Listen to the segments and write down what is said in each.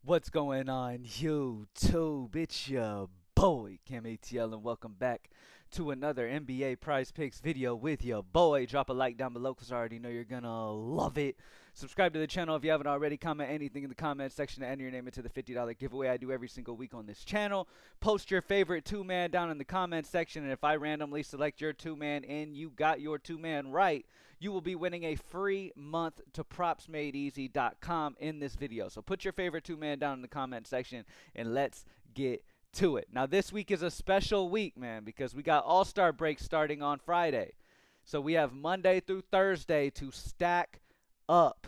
What's going on, YouTube? It's your boy, Cam ATL, and welcome back to another NBA Prize Picks video with your boy. Drop a like down below because I already know you're gonna love it. Subscribe to the channel if you haven't already. Comment anything in the comment section to enter your name into the $50 giveaway I do every single week on this channel. Post your favorite two-man down in the comment section, and if I randomly select your two-man and you got your two-man right, you will be winning a free month to propsmadeeasy.com in this video. So put your favorite two-man down in the comment section and let's get to it. Now this week is a special week, man, because we got All-Star break starting on Friday. So we have Monday through Thursday to stack up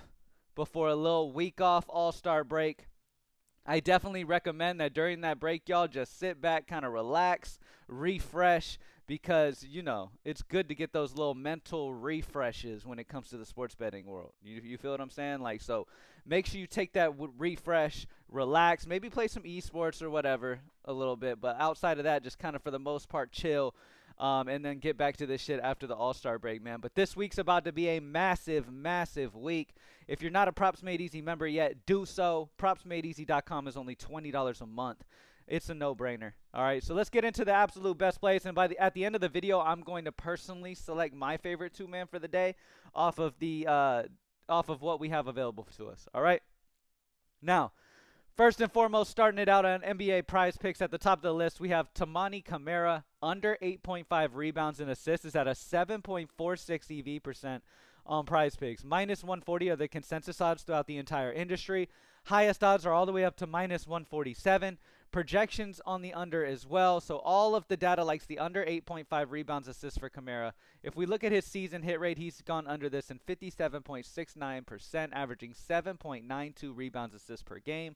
before a little week off All-Star break. I definitely recommend that during that break, y'all just sit back, kind of relax, refresh, because, you know, it's good to get those little mental refreshes when it comes to the sports betting world. You feel what I'm saying? Like, so make sure you take that refresh, relax, maybe play some esports or whatever a little bit. But outside of that, just kind of for the most part, chill. And then get back to this shit after the All-Star break, man. But this week's about to be a massive, massive week. If you're not a Props Made Easy member yet, do so. PropsMadeEasy.com is only $20 a month. It's a no-brainer. All right, so let's get into the absolute best plays. And at the end of the video, I'm going to personally select my favorite two-man for the day off of what we have available to us. All right. Now, first and foremost, starting it out on NBA Prize Picks at the top of the list, we have Tamani Kamara under 8.5 rebounds and assists is at a 7.46 EV percent on Prize Picks. Minus 140 are the consensus odds throughout the entire industry. Highest odds are all the way up to minus 147. Projections on the under as well. So all of the data likes the under 8.5 rebounds assists for Kamara. If we look at his season hit rate, he's gone under this in 57.69%, averaging 7.92 rebounds assists per game.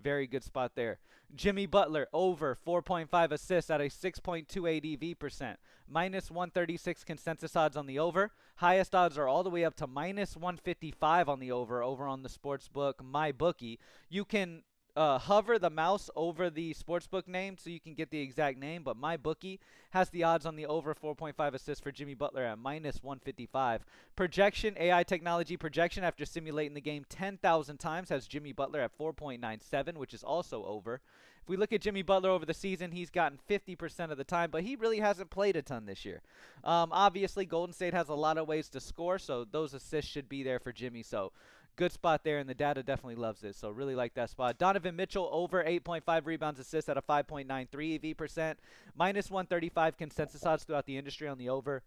Very good spot there. Jimmy Butler over 4.5 assists at a 6.28 EV percent. Minus 136 consensus odds on the over. Highest odds are all the way up to minus 155 on the over on the sportsbook MyBookie. You can hover the mouse over the sportsbook name so you can get the exact name, but MyBookie has the odds on the over 4.5 assists for Jimmy Butler at minus 155. Projection, AI technology projection after simulating the game 10,000 times has Jimmy Butler at 4.97, which is also over. If we look at Jimmy Butler over the season, he's gotten 50% of the time, but he really hasn't played a ton this year. Obviously, Golden State has a lot of ways to score, so those assists should be there for Jimmy. So good spot there, and the data definitely loves it. So really like that spot. Donovan Mitchell over 8.5 rebounds assists at a 5.93 EV percent. Minus 135 consensus odds throughout the industry on the over.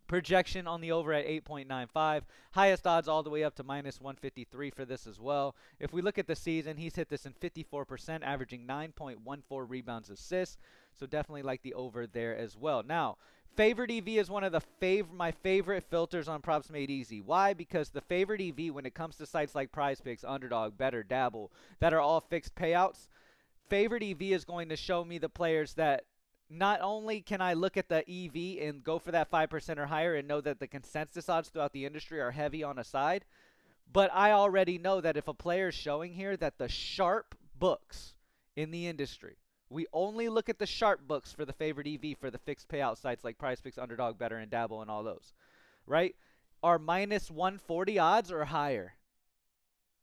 Projection on the over at 8.95. Highest odds all the way up to minus 153 for this as well. If we look at the season, he's hit this in 54%, averaging 9.14 rebounds assists. So definitely like the over there as well. Now, favorite EV is one of my favorite filters on Props Made Easy. Why? Because the favorite EV, when it comes to sites like Prizepicks, Underdog, Better, Dabble, that are all fixed payouts, favorite EV is going to show me the players that not only can I look at the EV and go for that 5% or higher and know that the consensus odds throughout the industry are heavy on a side, but I already know that if a player is showing here that the sharp books in the industry, we only look at the sharp books for the favorite EV for the fixed payout sites like PrizePicks, Underdog, Better, and Dabble, and all those, right? Are minus 140 odds or higher.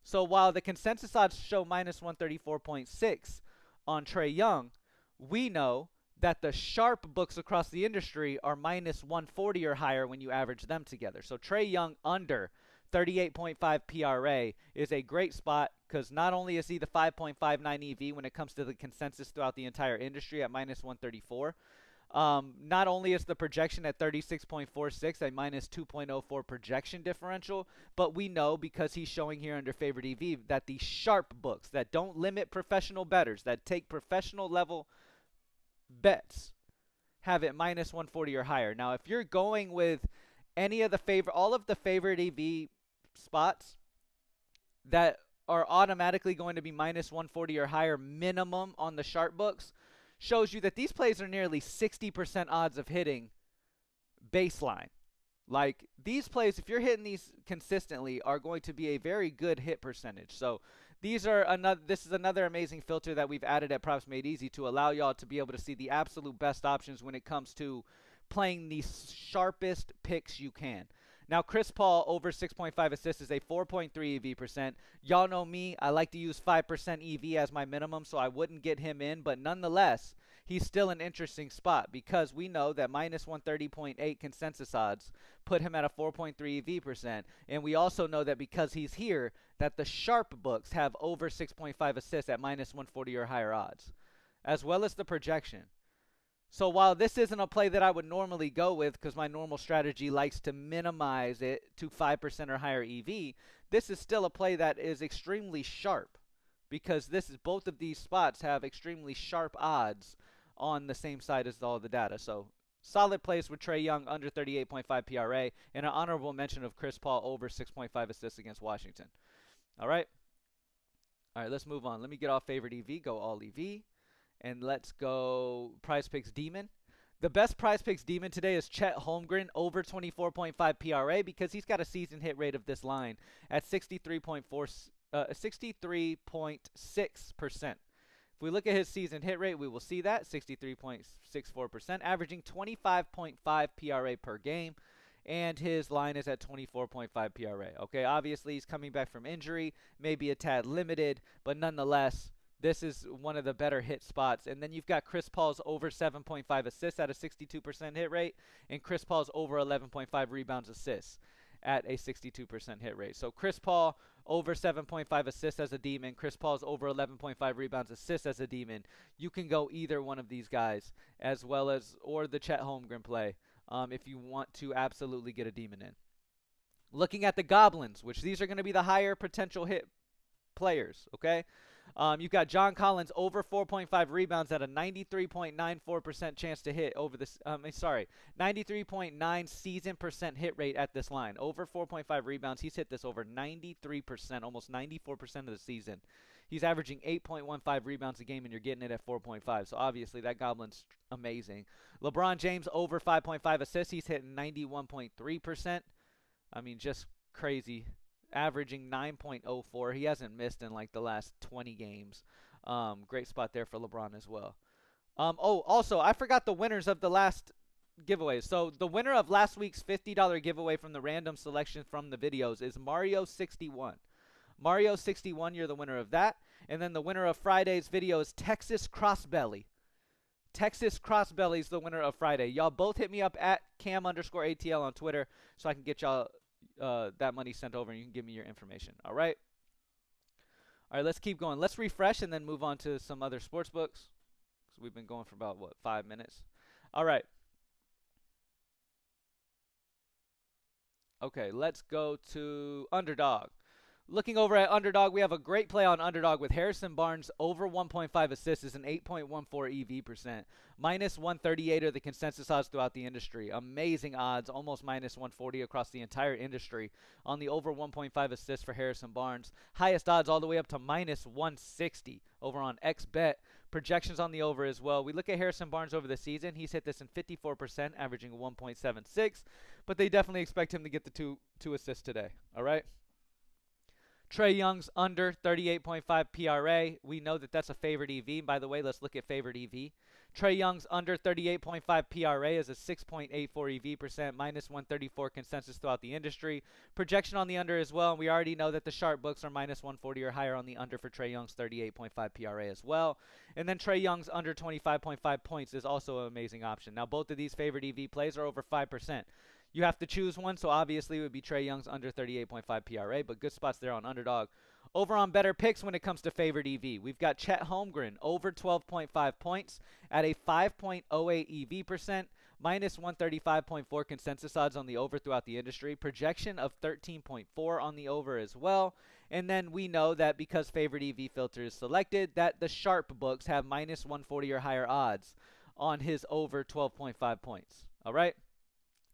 So while the consensus odds show minus 134.6 on Trae Young, we know that the sharp books across the industry are minus 140 or higher when you average them together. So Trae Young under 38.5 PRA is a great spot because not only is he the 5.59 EV when it comes to the consensus throughout the entire industry at minus 134, not only is the projection at 36.46 a minus 2.04 projection differential, but we know because he's showing here under favorite EV that the sharp books that don't limit professional bettors, that take professional level bets, have it minus 140 or higher. Now, if you're going with any of all of the favorite EV spots that are automatically going to be minus 140 or higher minimum on the sharp books, shows you that these plays are nearly 60% odds of hitting baseline. Like, these plays, if you're hitting these consistently, are going to be a very good hit percentage. So this is another amazing filter that we've added at Props Made Easy to allow y'all to be able to see the absolute best options when it comes to playing the sharpest picks you can. Now, Chris Paul over 6.5 assists is a 4.3 EV percent. Y'all know me. I like to use 5% EV as my minimum, so I wouldn't get him in. But nonetheless, he's still an interesting spot because we know that minus 130.8 consensus odds put him at a 4.3 EV percent. And we also know that because he's here, that the sharp books have over 6.5 assists at minus 140 or higher odds, as well as the projection. So while this isn't a play that I would normally go with because my normal strategy likes to minimize it to 5% or higher EV, this is still a play that is extremely sharp because both of these spots have extremely sharp odds on the same side as all the data. So solid plays with Trae Young under 38.5 PRA and an honorable mention of Chris Paul over 6.5 assists against Washington. All right, let's move on. Let me get off favorite EV, go all EV. And let's go Prizepicks Demon. The best Prizepicks Demon today is Chet Holmgren over 24.5 PRA because he's got a season hit rate of this line at 63.6%. If we look at his season hit rate, we will see that 63.64%, averaging 25.5 PRA per game. And his line is at 24.5 PRA. Okay, obviously he's coming back from injury, maybe a tad limited, but nonetheless, this is one of the better hit spots. And then you've got Chris Paul's over 7.5 assists at a 62% hit rate, and Chris Paul's over 11.5 rebounds assists at a 62% hit rate. So Chris Paul over 7.5 assists as a demon, Chris Paul's over 11.5 rebounds assists as a demon. You can go either one of these guys as well as, or the Chet Holmgren play if you want to absolutely get a demon in. Looking at the goblins, which these are going to be the higher potential hit players, okay? You've got John Collins over 4.5 rebounds at a 93.94% chance to hit over this. 93.9 season percent hit rate at this line. Over 4.5 rebounds. He's hit this over 93%, almost 94% of the season. He's averaging 8.15 rebounds a game, and you're getting it at 4.5. So obviously that Goblin's amazing. LeBron James over 5.5 assists. He's hitting 91.3%. I mean, just crazy. Averaging 9.04. He hasn't missed in like the last 20 games. Great spot there for LeBron as well. Also, I forgot the winners of the last giveaways. So the winner of last week's $50 giveaway from the random selection from the videos is Mario61. Mario61, you're the winner of that. And then the winner of Friday's video is Texas Crossbelly. Texas Crossbelly is the winner of Friday. Y'all both hit me up at Cam_ATL on Twitter so I can get y'all that money sent over and you can give me your information. All right, let's keep going. Let's refresh and then move on to some other sports books. So we've been going for about 5 minutes. All right, okay, let's go to Underdog. Looking over at Underdog, we have a great play on Underdog with Harrison Barnes over 1.5 assists is an 8.14 EV percent. Minus 138 are the consensus odds throughout the industry. Amazing odds, almost minus 140 across the entire industry on the over 1.5 assists for Harrison Barnes. Highest odds all the way up to minus 160 over on XBet. Projections on the over as well. We look at Harrison Barnes over the season. He's hit this in 54%, averaging 1.76. But they definitely expect him to get the two assists today. All right. Trae Young's under 38.5 PRA. We know that that's a favored EV. By the way, let's look at favored EV. Trae Young's under 38.5 PRA is a 6.84 EV percent, minus 134 consensus throughout the industry. Projection on the under as well, and we already know that the sharp books are minus 140 or higher on the under for Trae Young's 38.5 PRA as well. And then Trae Young's under 25.5 points is also an amazing option. Now, both of these favored EV plays are over 5%. You have to choose one, so obviously it would be Trae Young's under 38.5 PRA, but good spots there on Underdog. Over on Better Picks when it comes to favored EV, we've got Chet Holmgren over 12.5 points at a 5.08 EV percent, minus 135.4 consensus odds on the over throughout the industry. Projection of 13.4 on the over as well. And then we know that because favored EV filter is selected, that the sharp books have minus 140 or higher odds on his over 12.5 points. All right?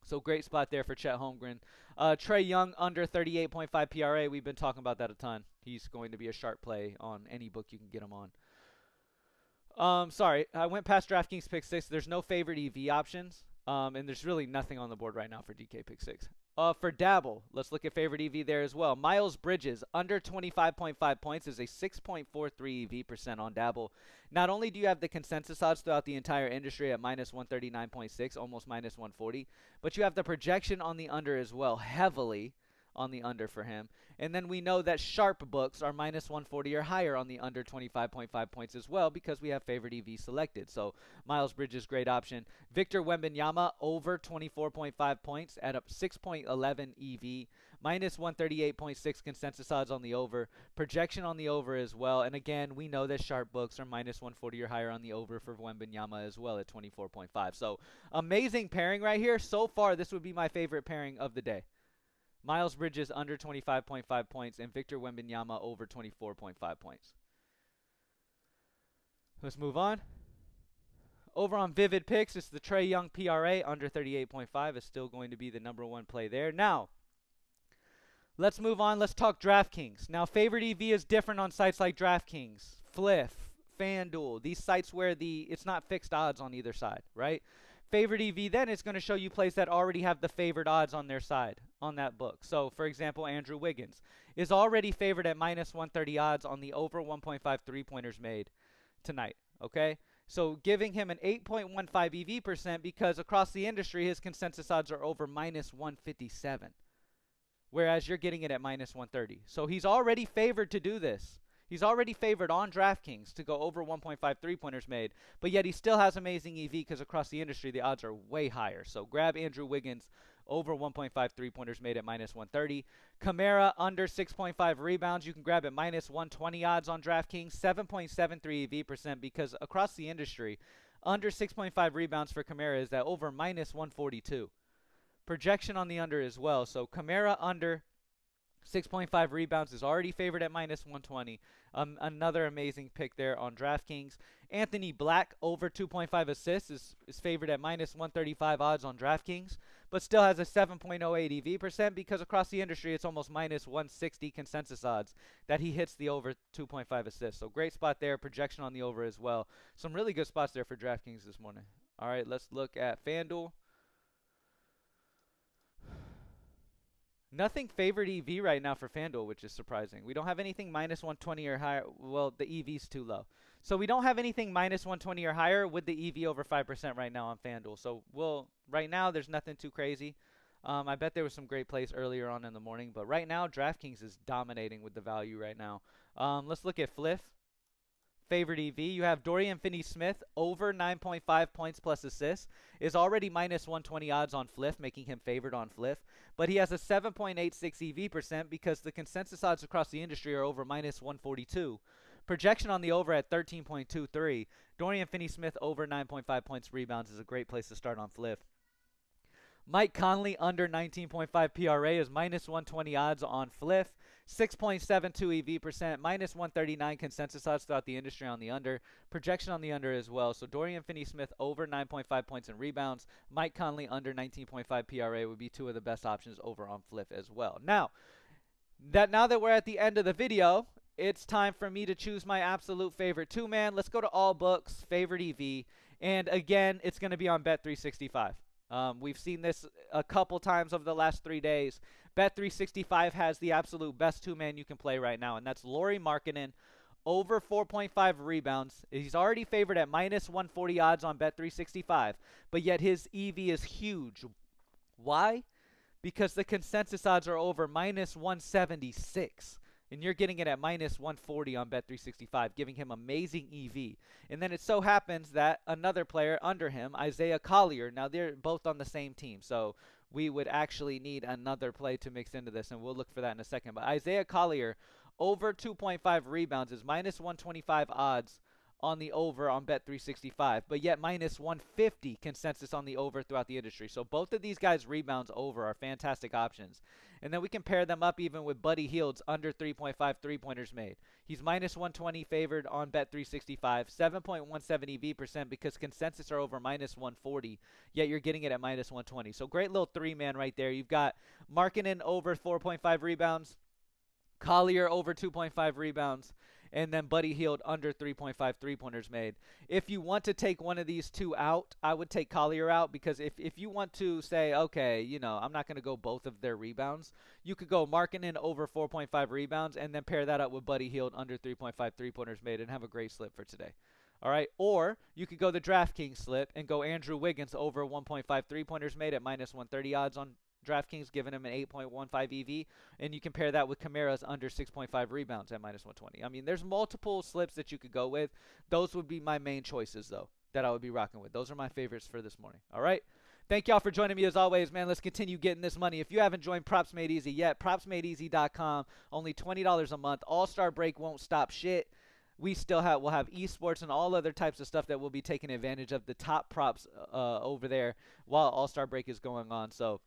So great spot there for Chet Holmgren. Trae Young under 38.5 PRA. We've been talking about that a ton. He's going to be a sharp play on any book you can get him on. Sorry, I went past DraftKings Pick 6. There's no favorite EV options, and there's really nothing on the board right now for DK Pick 6. For Dabble, let's look at favorite EV there as well. Miles Bridges, under 25.5 points, is a 6.43 EV% on Dabble. Not only do you have the consensus odds throughout the entire industry at minus 139.6, almost minus 140, but you have the projection on the under as well, heavily on the under for him. And then we know that sharp books are minus 140 or higher on the under 25.5 points as well because we have favorite EV selected. So Miles Bridges, great option. Victor Wembanyama, over 24.5 points at a 6.11 EV. Minus 138.6 consensus odds on the over. Projection on the over as well. And again, we know that sharp books are minus 140 or higher on the over for Wembanyama as well at 24.5. So amazing pairing right here. So far, this would be my favorite pairing of the day. Miles Bridges under 25.5 points and Victor Wembanyama over 24.5 points. Let's move on. Over on Vivid Picks, it's the Trae Young PRA under 38.5 is still going to be the #1 play there. Now, let's move on. Let's talk DraftKings. Now, favorite EV is different on sites like DraftKings, Fliff, FanDuel, these sites where it's not fixed odds on either side, right? Favorite EV then is going to show you plays that already have the favored odds on their side on that book. So, for example, Andrew Wiggins is already favored at minus 130 odds on the over 1.5 three-pointers made tonight, okay? So giving him an 8.15 EV% because across the industry his consensus odds are over minus 157, whereas you're getting it at minus 130. So he's already favored to do this. He's already favored on DraftKings to go over 1.5 three-pointers made, but yet he still has amazing EV because across the industry the odds are way higher. So grab Andrew Wiggins over 1.5 three-pointers made at minus 130. Kamara under 6.5 rebounds. You can grab at minus 120 odds on DraftKings, 7.73 EV% because across the industry, under 6.5 rebounds for Kamara is at over minus 142. Projection on the under as well. So Kamara under 6.5 rebounds is already favored at minus 120. Another amazing pick there on DraftKings. Anthony Black over 2.5 assists is favored at minus 135 odds on DraftKings, but still has a 7.08 EV% because across the industry it's almost minus 160 consensus odds that he hits the over 2.5 assists. So great spot there. Projection on the over as well. Some really good spots there for DraftKings this morning. All right, let's look at FanDuel. Nothing favored EV right now for FanDuel, which is surprising. We don't have anything minus 120 or higher. Well, the EV's too low. So we don't have anything minus 120 or higher with the EV over 5% right now on FanDuel. So right now there's nothing too crazy. I bet there was some great plays earlier on in the morning, but right now DraftKings is dominating with the value right now. Let's look at Fliff. Favorite EV, you have Dorian Finney-Smith over 9.5 points plus assists, is already minus 120 odds on Fliff, making him favored on Fliff. But he has a 7.86 EV% because the consensus odds across the industry are over minus 142. Projection on the over at 13.23. Dorian Finney-Smith over 9.5 points rebounds is a great place to start on Fliff. Mike Conley under 19.5 PRA is minus 120 odds on Fliff. 6.72 EV%, minus 139 consensus odds throughout the industry on the under. Projection on the under as well. So Dorian Finney-Smith over 9.5 points and rebounds. Mike Conley under 19.5 PRA would be two of the best options over on Fliff as well. Now that we're at the end of the video, it's time for me to choose my absolute favorite two-man. Let's go to all books, favorite EV. And again, it's going to be on Bet365. We've seen this a couple times over the last 3 days. Bet365 has the absolute best two-man you can play right now, and that's Lauri Markkanen over 4.5 rebounds. He's already favored at minus 140 odds on Bet365, but yet his EV is huge. Why? Because the consensus odds are over minus 176. And you're getting it at minus 140 on Bet365, giving him amazing EV. And then it so happens that another player under him, Isaiah Collier, now they're both on the same team, so we would actually need another play to mix into this, and we'll look for that in a second. But Isaiah Collier over 2.5 rebounds is minus 125 odds on the over on Bet365, but yet minus 150 consensus on the over throughout the industry. So both of these guys' rebounds over are fantastic options. And then we can pair them up even with Buddy Hield's under 3.5 three-pointers made. He's minus 120 favored on Bet365, 7.17 EV% because consensus are over minus 140, yet you're getting it at minus 120. So great little three-man right there. You've got Markkanen over 4.5 rebounds, Collier over 2.5 rebounds, and then Buddy Hield under 3.5 3-pointers made. If you want to take one of these two out, I would take Collier out, because if you want to say, okay, you know, I'm not going to go both of their rebounds, you could go Markkanen over 4.5 rebounds and then pair that up with Buddy Hield under 3.5 3-pointers made and have a great slip for today. All right, or you could go the DraftKings slip and go Andrew Wiggins over 1.5 3-pointers made at minus 130 odds on DraftKings, giving him an 8.15 EV, and you compare that with Kamara's under 6.5 rebounds at minus 120. I mean, there's multiple slips that you could go with. Those would be my main choices, though, that I would be rocking with. Those are my favorites for this morning. All right, thank y'all for joining me as always, man. Let's continue getting this money. If you haven't joined Props Made Easy yet, propsmadeeasy.com, only $20 a month. All-Star break won't stop shit. We'll have esports and all other types of stuff that we'll be taking advantage of, the top props over there while All-Star break is going on. So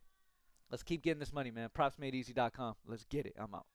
let's keep getting this money, man. Propsmadeeasy.com. Let's get it. I'm out.